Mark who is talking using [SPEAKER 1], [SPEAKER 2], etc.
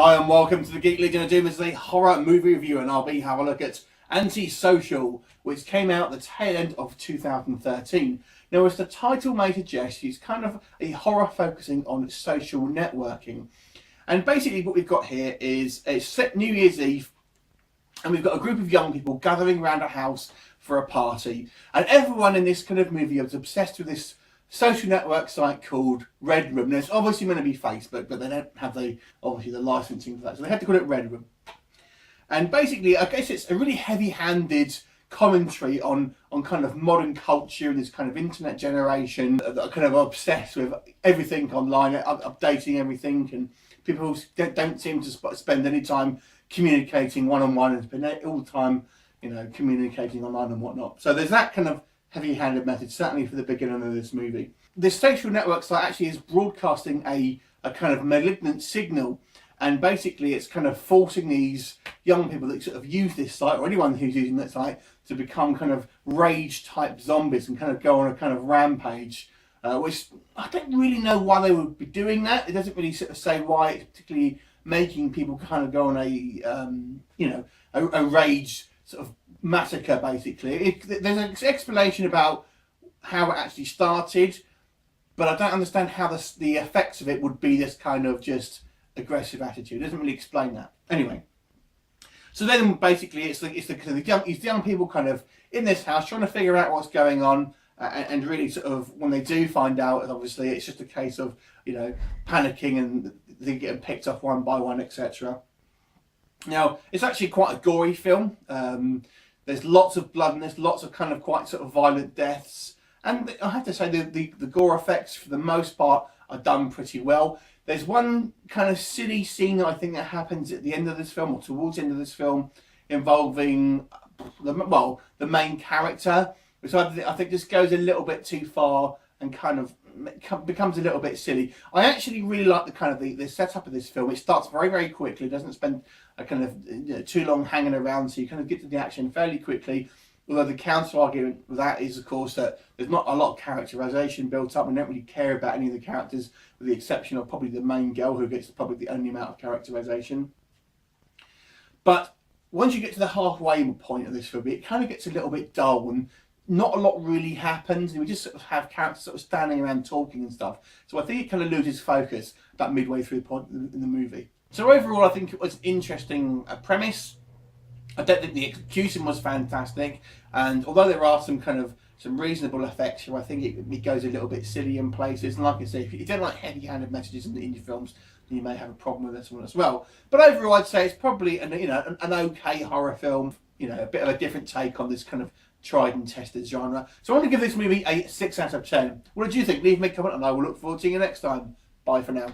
[SPEAKER 1] Hi and welcome to the Geek Legion of Doom. This is a horror movie review and I'll be having a look at Antisocial, which came out at the tail end of 2013. Now, as the title may suggest, it's kind of a horror focusing on social networking. And basically what we've got here is it's set New Year's Eve and we've got a group of young people gathering around a house for a party. And everyone in this kind of movie is obsessed with this social network site called Red Room. Now, it's obviously meant to be Facebook, but they don't have the licensing for that, so they had to call it Red Room. And basically, I guess it's a really heavy-handed commentary on kind of modern culture and this kind of internet generation that are kind of obsessed with everything online, updating everything, and people don't seem to spend any time communicating one-on-one and spend all the time, communicating online and whatnot. So there's that kind of heavy-handed message, certainly for the beginning of this movie. This social network site actually is broadcasting a kind of malignant signal, and basically it's kind of forcing these young people that sort of use this site, or anyone who's using that site, to become kind of rage-type zombies and kind of go on a kind of rampage, which I don't really know why they would be doing that. It doesn't really sort of say why it's particularly making people kind of go on a rage sort of massacre, basically. There's an explanation about how it actually started, but I don't understand how the effects of it would be this kind of just aggressive attitude. It doesn't really explain that. Anyway, so then basically it's the young people kind of in this house trying to figure out what's going on, and really sort of when they do find out, obviously it's just a case of panicking and they getting picked off one by one, etc. Now, it's actually quite a gory film. There's lots of blood and there's lots of kind of quite sort of violent deaths. And I have to say the gore effects, for the most part, are done pretty well. There's one kind of silly scene I think that happens at the end of this film, or towards the end of this film, involving the main character, which I think just goes a little bit too far and kind of becomes a little bit silly. I actually really like the kind of the setup of this film. It starts very, very quickly. It doesn't spend a kind of too long hanging around, so you kind of get to the action fairly quickly. Although the counter argument with that is, of course, that there's not a lot of characterization built up. We don't really care about any of the characters, with the exception of probably the main girl, who gets probably the only amount of characterization. But once you get to the halfway point of this film, it kind of gets a little bit dull and not a lot really happens. We just sort of have characters sort of standing around talking and stuff. So I think it kind of loses focus about midway through the point in the movie. So overall, I think it was an interesting premise. I don't think the execution was fantastic, and although there are some reasonable effects here, I think it goes a little bit silly in places. And like I say, if you don't like heavy-handed messages in your films, then you may have a problem with this one as well. But overall, I'd say it's probably an okay horror film. A bit of a different take on this kind of tried and tested genre. So I'm going to give this movie a 6 out of 10. What did you think? Leave me a comment and I will look forward to seeing you next time. Bye for now.